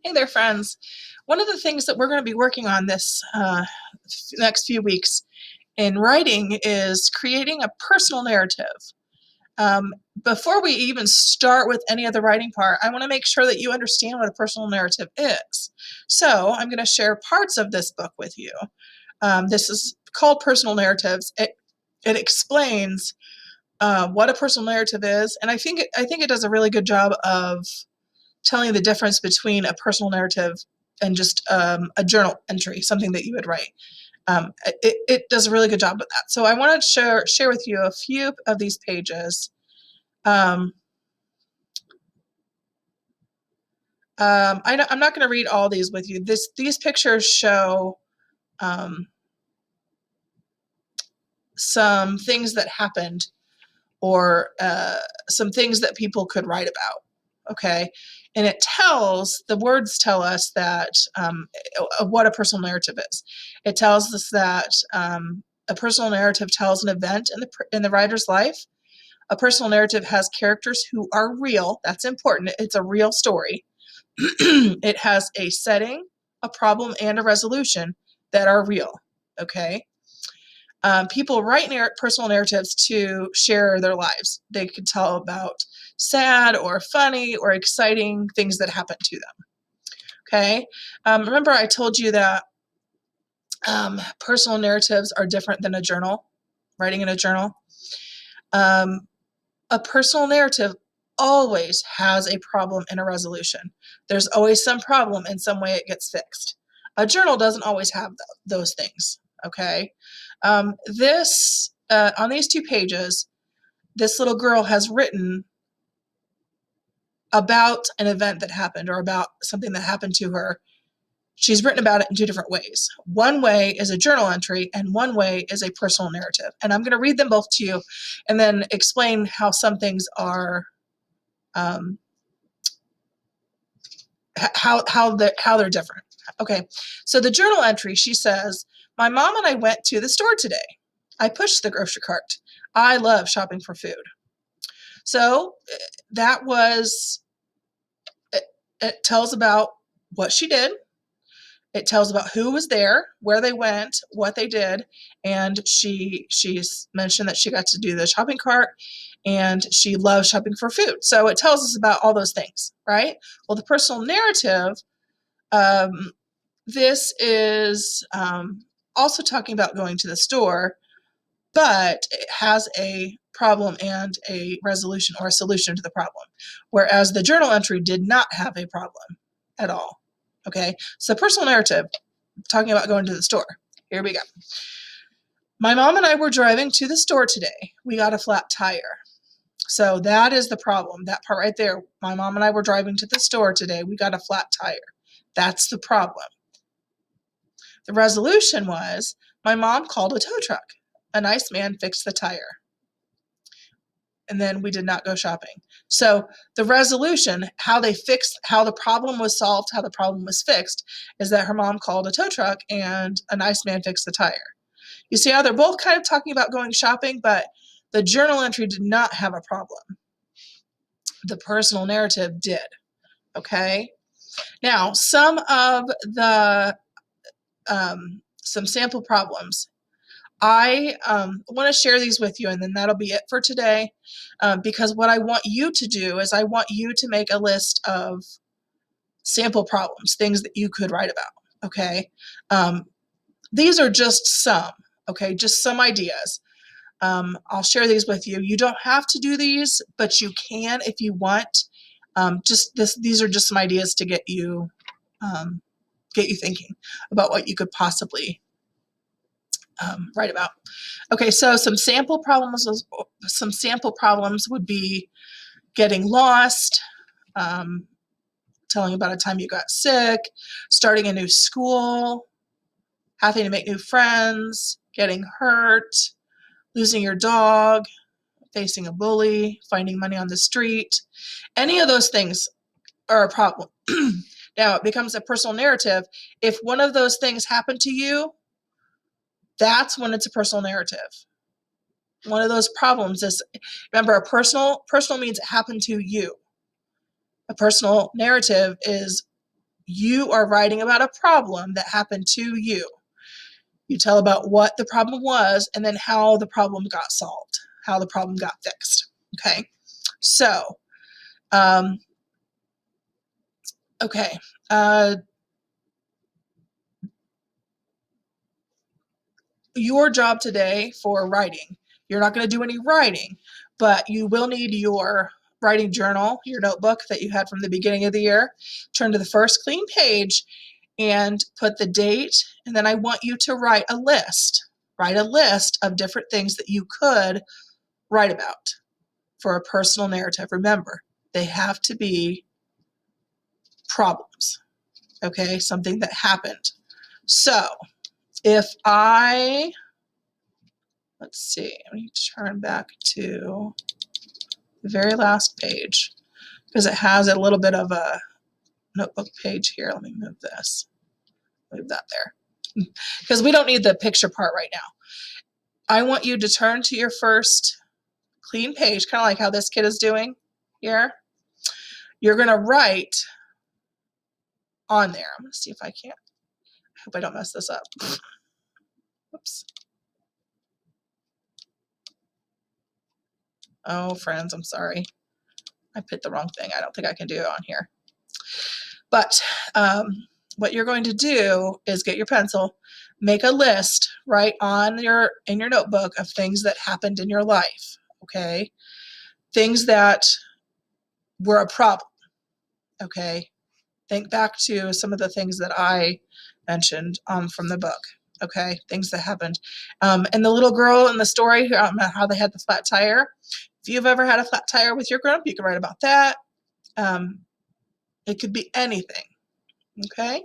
Hey there, friends. One of the things that we're going to be working on this next few weeks in writing is creating a personal narrative. Before we even start with any of the writing part, I want to make sure that you understand what a personal narrative is. So I'm going to share parts of this book with you. This is called Personal Narratives. It explains what a personal narrative is, and I think it does a really good job of telling the difference between a personal narrative and just a journal entry, something that you would write. It does a really good job with that. So I want to share with you a few of these pages. I'm not going to read all these with you. These pictures show some things that happened, or some things that people could write about. Okay. And the words tell us that what a personal narrative is. It tells us that a personal narrative tells an event in the writer's life. A personal narrative has characters who are real. That's important. It's a real story. It has a setting, a problem, and a resolution that are real. Okay. People write personal narratives to share their lives. They could tell about sad or funny or exciting things that happened to them. Okay. Remember I told you that personal narratives are different than a journal, writing in a journal. A personal narrative always has a problem and a resolution. There's always some problem, and some way it gets fixed. A journal doesn't always have those things. Okay. On these 2 pages, this little girl has written about an event that happened, or about something that happened to her. She's written about it in 2 different ways. One way is a journal entry, and one way is a personal narrative. And I'm going to read them both to you and then explain how some things are, how they're different. Okay, so the journal entry, she says, "My mom and I went to the store today. I pushed the grocery cart. I love shopping for food." So that was, it tells about what she did. It tells about who was there, where they went, what they did, and she's mentioned that she got to do the shopping cart, and she loves shopping for food. So it tells us about all those things, right? Well, the personal narrative, this is also talking about going to the store, but it has a problem and a resolution, or a solution to the problem, whereas the journal entry did not have a problem at all. Okay, so personal narrative, talking about going to the store. Here we go. "My mom and I were driving to the store today. We got a flat tire." So that is the problem, that part right there. My mom and I were driving to the store today. We got a flat tire. That's the problem. The resolution was, my mom called a tow truck. A nice man fixed the tire. And then we did not go shopping. So the resolution, how the problem was solved, how the problem was fixed, is that her mom called a tow truck and a nice man fixed the tire. You see how they're both kind of talking about going shopping, but the journal entry did not have a problem. The personal narrative did. Okay. Now, some sample problems. I want to share these with you, and then that'll be it for today, because what I want you to do is I want you to make a list of sample problems, things that you could write about, okay? These are just some, okay, just some ideas. I'll share these with you. You don't have to do these, but you can if you want. These are just some ideas to get you thinking about what you could possibly write about. Okay, so some sample problems would be getting lost, telling about a time you got sick, starting a new school, having to make new friends, getting hurt, losing your dog, facing a bully, finding money on the street. Any of those things are a problem. Now, it becomes a personal narrative. If one of those things happened to you, that's when it's a personal narrative. One of those problems is, remember, a personal means it happened to you. A personal narrative is You are writing about a problem that happened to you. You tell about what the problem was and then how the problem got solved, how the problem got fixed. Okay. So, okay. Your job today for writing, you're not going to do any writing, but you will need your writing journal, your notebook that you had from the beginning of the year. Turn to the first clean page and put the date. And then I want you to write a list. Write a list of different things that you could write about for a personal narrative. Remember, they have to be problems, okay? Something that happened. So if let's see, let me turn back to the very last page because it has a little bit of a notebook page here. Let me move this, move that there because we don't need the picture part right now. I want you to turn to your first clean page, kind of like how this kid is doing here. You're going to write on there. I'm going to see if I can't. I hope I don't mess this up. Oops. Oh, friends, I'm sorry. I picked the wrong thing. I don't think I can do it on here. But what you're going to do is get your pencil, make a list right in your notebook of things that happened in your life, okay? Things that were a problem, okay? Think back to some of the things that I mentioned from the book, okay? Things that happened. And the little girl in the story, how they had the flat tire. If you've ever had a flat tire with your grandpa, you can write about that. It could be anything, okay?